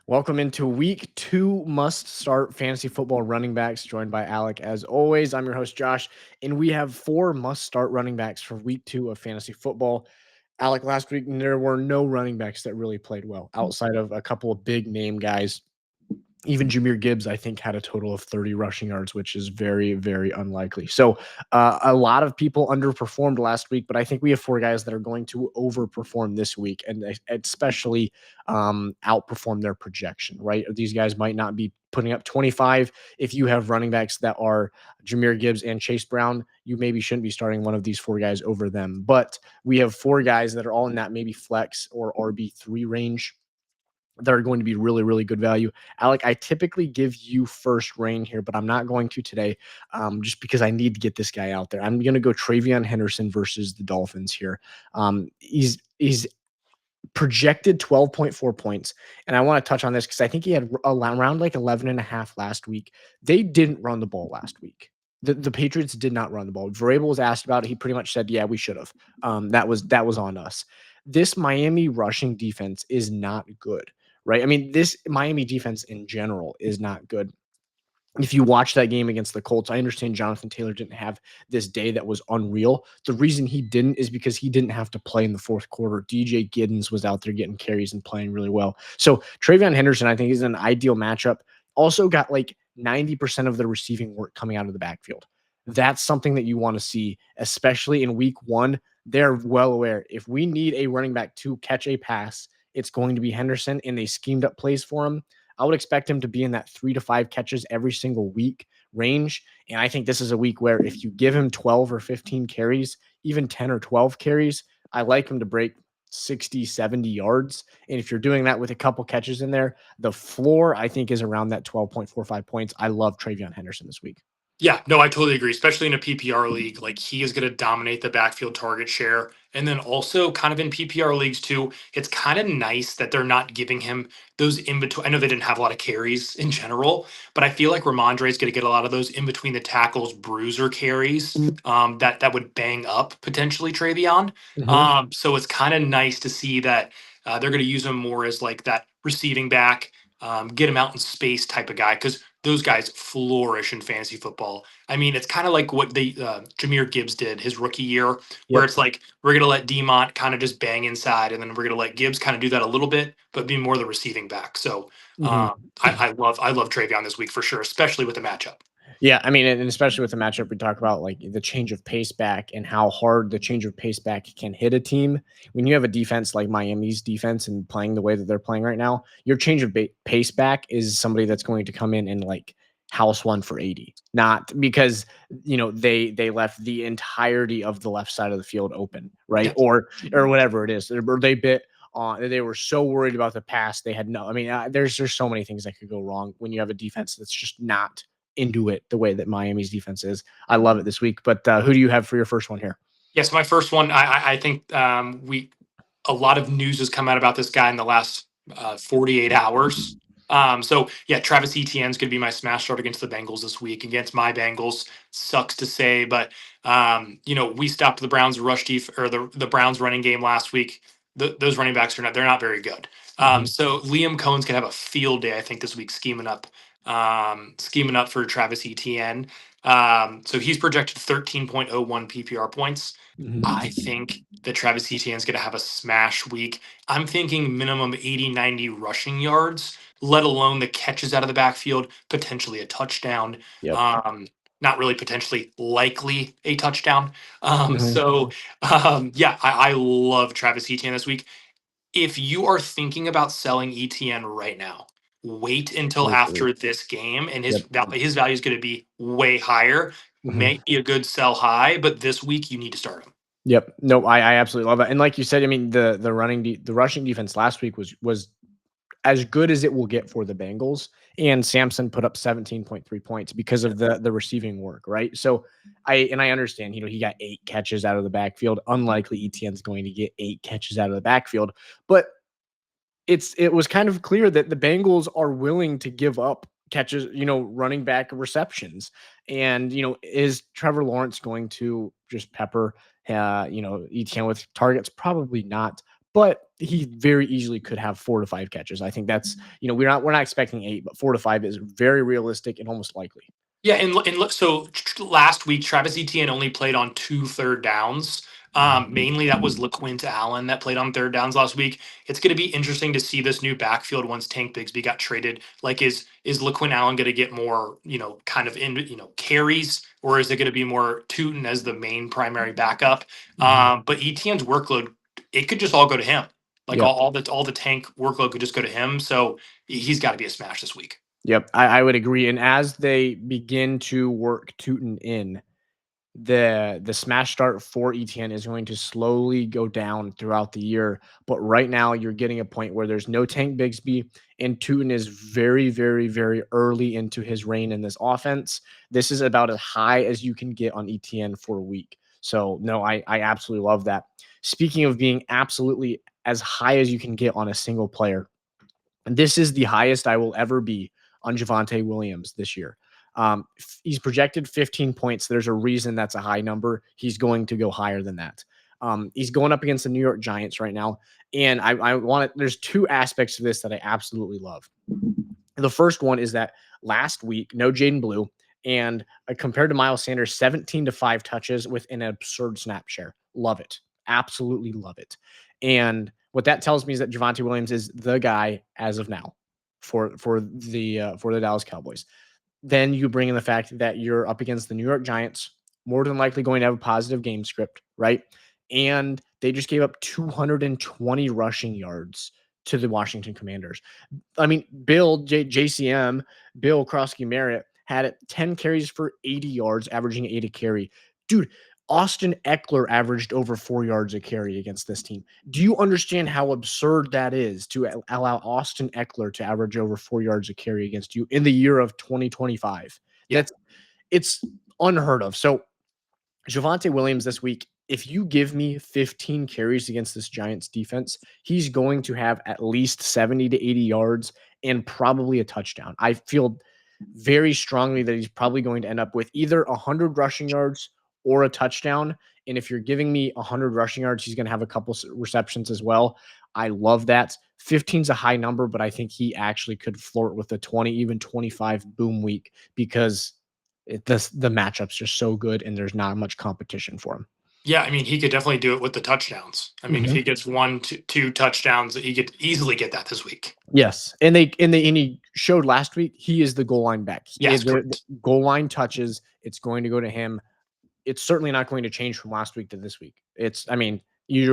Welcome into week 2 must start fantasy football running backs, joined by Alec. As always, I'm your host, Josh, and we have 4 must start running backs for week 2 of fantasy football. Alec, last week there were no running backs that really played well outside of a couple of big name guys. Even Jahmyr Gibbs, I think, had a total of 30 rushing yards, which is very, very unlikely. So a lot of people underperformed last week, but I think we have 4 guys that are going to overperform this week and especially outperform their projection, right? These guys might not be putting up 25. If you have running backs that are Jahmyr Gibbs and Chase Brown, you maybe shouldn't be starting one of these 4 guys over them. But we have 4 guys that are all in that maybe flex or RB3 range that are going to be really, really good value. Alec, I typically give you first reign here, but I'm not going to today just because I need to get this guy out there. I'm going to go TreVeyon Henderson versus the Dolphins here. He's projected 12.4 points. And I want to touch on this because I think he had around like 11 and a half last week. They didn't run the ball last week. The Patriots did not run the ball. Vrabel was asked about it. He pretty much said, yeah, we should have. That was on us. This Miami rushing defense is not good, right? I mean, this Miami defense in general is not good. If you watch that game against the Colts, I understand Jonathan Taylor didn't have this day that was unreal. The reason he didn't is because he didn't have to play in the fourth quarter. DJ Giddens was out there getting carries and playing really well. So TreVeyon Henderson, I think, is an ideal matchup. Also got like 90% of the receiving work coming out of the backfield. That's something that you want to see, especially in week 1. They're well aware. If we need a running back to catch a pass, it's going to be Henderson, and they schemed up plays for him. I would expect him to be in that 3 to 5 catches every single week range. And I think this is a week where if you give him 12 or 15 carries, even 10 or 12 carries, I like him to break 60, 70 yards. And if you're doing that with a couple catches in there, the floor, I think, is around that 12.45 points. I love TreVeyon Henderson this week. Yeah, no, I totally agree, especially in a PPR league. Like, he is going to dominate the backfield target share. And then also, kind of in PPR leagues too, it's kind of nice that they're not giving him those in between. I know they didn't have a lot of carries in general, but I feel like Ramondre is going to get a lot of those in between the tackles, bruiser carries that would bang up potentially TreVeyon. Mm-hmm. So it's kind of nice to see that they're going to use him more as like that receiving back, get him out in space type of guy, because those guys flourish in fantasy football. I mean, it's kind of like what Jahmyr Gibbs did his rookie year, where Yep. it's like we're gonna let Demont kind of just bang inside, and then we're gonna let Gibbs kind of do that a little bit, but be more the receiving back. So Mm-hmm. I love TreVeyon this week for sure, especially with the matchup. Yeah, I mean, and especially with the matchup, we talk about like the change of pace back and how hard the change of pace back can hit a team. When you have a defense like Miami's defense and playing the way that they're playing right now, your change of pace back is somebody that's going to come in and like house one for 80, not because they left the entirety of the left side of the field open, right? Yeah. Or whatever it is, or they bit on. They were so worried about the pass, they had no. I mean, there's so many things that could go wrong when you have a defense that's just not into it the way that Miami's defense is. I love it this week. But who do you have for your first one here? Yes, my first one. I think we a lot of news has come out about this guy in the last 48 hours. So yeah, Travis Etienne is going to be my smash start against the Bengals this week against my Bengals. Sucks to say, but we stopped the Browns or the Browns running game last week. Those running backs they're not very good. Mhm. So Liam Cohen's gonna have a field day, I think, this week scheming up for Travis Etienne. So he's projected 13.01 PPR points. Mhm. I think that Travis Etienne is going to have a smash week. I'm thinking minimum 80, 90 rushing yards, let alone the catches out of the backfield, potentially a touchdown. Yep. Um, Not really potentially, likely a touchdown. Mhm. Yeah, I love Travis Etienne this week. If you are thinking about selling ETN right now, wait until Wait, wait. after this game, and Yep. his value is going to be way higher. Mhm. May be a good sell high, but this week you need to start him. Yep. No, I absolutely love it. And like you said, I mean, the rushing defense last week was as good as it will get for the Bengals. And Samson put up 17.3 points because of the receiving work, right? So I understand, he got 8 catches out of the backfield. Unlikely Etienne's going to get 8 catches out of the backfield, but it was kind of clear that the Bengals are willing to give up catches, running back receptions. And, is Trevor Lawrence going to just pepper, Etienne with targets? Probably not. but he very easily could have 4 to 5 catches. I think that's, we're not expecting 8, but 4 to 5 is very realistic and almost likely. Yeah, so last week Travis Etienne only played on 2 third downs. Mainly that was LaQuint Allen that played on third downs last week. It's going to be interesting to see this new backfield once Tank Bigsby got traded. Like, is LaQuint Allen going to get more, kind of carries, or is it going to be more Tootin as the main primary backup? But Etienne's workload, it could just all go to him. Like Yep. all the Tank workload could just go to him. So he's got to be a smash this week. Yep, I would agree. And as they begin to work Tootin in, the smash start for ETN is going to slowly go down throughout the year. But right now, you're getting a point where there's no Tank Bigsby, and Tootin is very, very, very early into his reign in this offense. This is about as high as you can get on ETN for a week. So, no, I absolutely love that. Speaking of being absolutely as high as you can get on a single player, this is the highest I will ever be on Javonte Williams this year. He's projected 15 points. There's a reason that's a high number. He's going to go higher than that. He's going up against the New York Giants right now. And I want to, there's two aspects to this that I absolutely love. The first one is that last week, no Jaden Blue, and compared to Miles Sanders, 17 to 5 touches with an absurd snap share. Love it. Absolutely love it. And what that tells me is that Javonte Williams is the guy as of now for the Dallas Cowboys. Then you bring in the fact that you're up against the New York Giants, more than likely going to have a positive game script, right? And they just gave up 220 rushing yards to the Washington Commanders. I mean, JCM, Bill Krosky Merritt had 10 carries for 80 yards, averaging 8 a carry. Dude, Austin Eckler averaged over 4 yards a carry against this team. Do you understand how absurd that is to allow Austin Eckler to average over 4 yards a carry against you in the year of 2025? Yeah. It's unheard of. So Javonte Williams this week, if you give me 15 carries against this Giants defense, he's going to have at least 70 to 80 yards and probably a touchdown. I feel very strongly that he's probably going to end up with either 100 rushing yards or a touchdown. And if you're giving me 100 rushing yards, he's going to have a couple receptions as well. I love that. 15 is a high number, but I think he actually could flirt with a 20, even 25 boom week because the matchup's just so good and there's not much competition for him. Yeah, I mean, he could definitely do it with the touchdowns. I mean, if he gets two touchdowns, he could easily get that this week. Yes, and he showed last week he is the goal line back. Yes, The goal line touches, it's going to go to him. It's certainly not going to change from last week to this week. I mean, he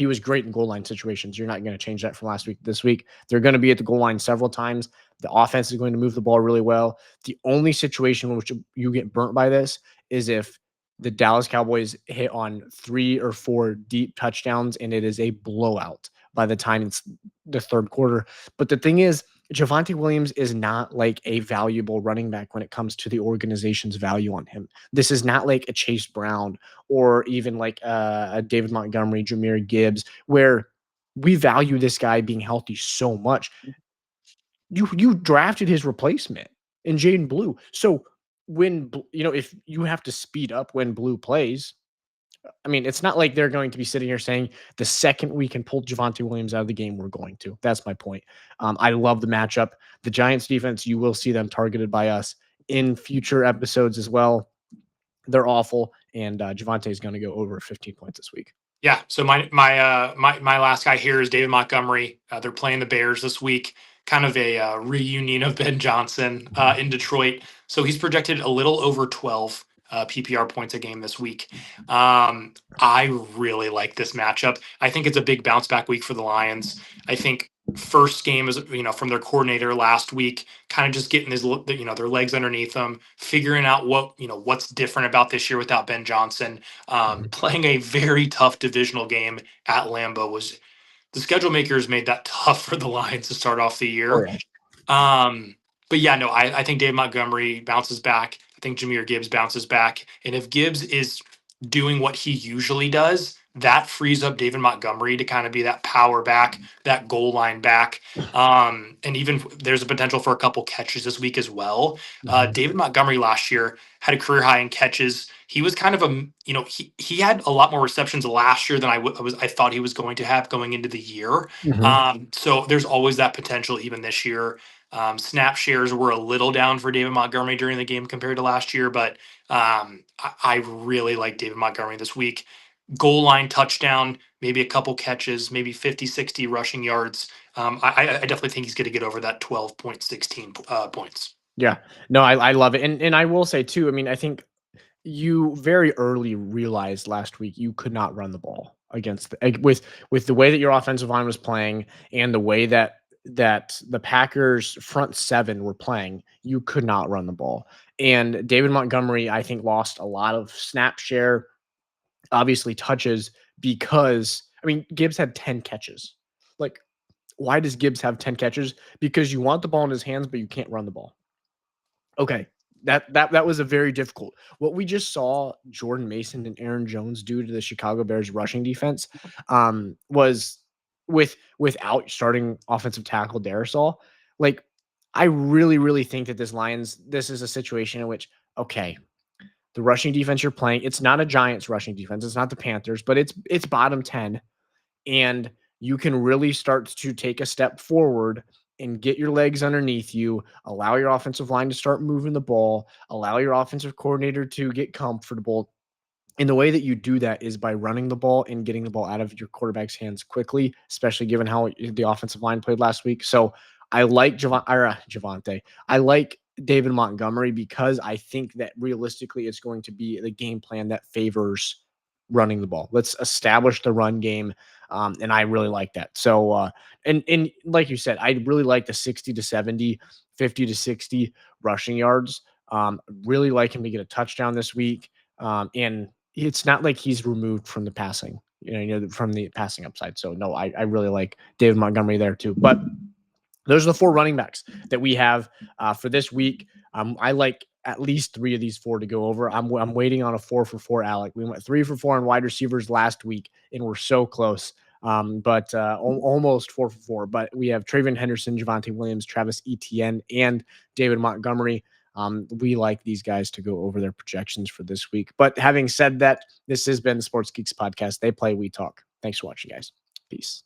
was great in goal line situations. You're not going to change that from last week to this week. They're going to be at the goal line several times. The offense is going to move the ball really well. The only situation in which you get burnt by this is if the Dallas Cowboys hit on 3 or 4 deep touchdowns and it is a blowout by the time it's the third quarter. But the thing is, Javonte Williams is not like a valuable running back when it comes to the organization's value on him. This is not like a Chase Brown or even like a David Montgomery, Jahmyr Gibbs, where we value this guy being healthy so much. You drafted his replacement in Jaden Blue. So when, if you have to speed up when Blue plays, I mean, it's not like they're going to be sitting here saying the second we can pull Javonte Williams out of the game, we're going to. That's my point. I love the matchup. The Giants defense, you will see them targeted by us in future episodes as well. They're awful, and Javonte is going to go over 15 points this week. Yeah. So my last guy here is David Montgomery. They're playing the Bears this week. Kind of a reunion of Ben Johnson in Detroit. So he's projected a little over 12 PPR points a game this week. I really like this matchup. I think it's a big bounce back week for the Lions. I think first game is from their coordinator last week, kind of just getting their legs underneath them, figuring out what's different about this year without Ben Johnson. Playing a very tough divisional game at Lambeau was the schedule makers made that tough for the Lions to start off the year. But yeah, no, I think Dave Montgomery bounces back. I think Jahmyr Gibbs bounces back. And if Gibbs is doing what he usually does, that frees up David Montgomery to kind of be that power back, that goal line back. And even there's a potential for a couple catches this week as well. David Montgomery last year had a career high in catches. He was kind of he had a lot more receptions last year than I thought he was going to have going into the year. So there's always that potential even this year. Snap shares were a little down for David Montgomery during the game compared to last year, but I really like David Montgomery this week. Goal line touchdown, maybe a couple catches, maybe 50, 60 rushing yards. I definitely think he's going to get over that 12.16 points. Yeah, no, I love it. And I will say too, I mean, I think you very early realized last week you could not run the ball against with the way that your offensive line was playing and the way that the Packers front seven were playing, you could not run the ball. And David Montgomery, I think, lost a lot of snap share, obviously touches, because I mean Gibbs had 10 catches. Like, why does Gibbs have 10 catches? Because you want the ball in his hands, but you can't run the ball. Okay. That was a very difficult. What we just saw Jordan Mason and Aaron Jones do to the Chicago Bears rushing defense was without starting offensive tackle Darisaw. Like, I really, really think that this is a situation in which, okay, the rushing defense you're playing, it's not a Giants rushing defense, it's not the Panthers, but it's bottom 10, and you can really start to take a step forward and get your legs underneath you, allow your offensive line to start moving the ball, allow your offensive coordinator to get comfortable. And the way that you do that is by running the ball and getting the ball out of your quarterback's hands quickly, especially given how the offensive line played last week. So I like Javonte. I like David Montgomery because I think that realistically it's going to be the game plan that favors running the ball. Let's establish the run game. And I really like that. So, and like you said, I really like the 60 to 70, 50 to 60 rushing yards. Really like him to get a touchdown this week. And it's not like he's removed from the passing, from the passing upside. So no, I really like David Montgomery there too. But those are the four running backs that we have for this week. I like at least three of these four to go over. I'm waiting on a 4-for-4, Alec. We went 3-for-4 on wide receivers last week, and we're so close. But almost 4-for-4. But we have TreVeyon Henderson, Javonte Williams, Travis Etienne, and David Montgomery. We like these guys to go over their projections for this week. But having said that, this has been the Sports Geeks podcast. They play, we talk. Thanks for watching, guys. Peace.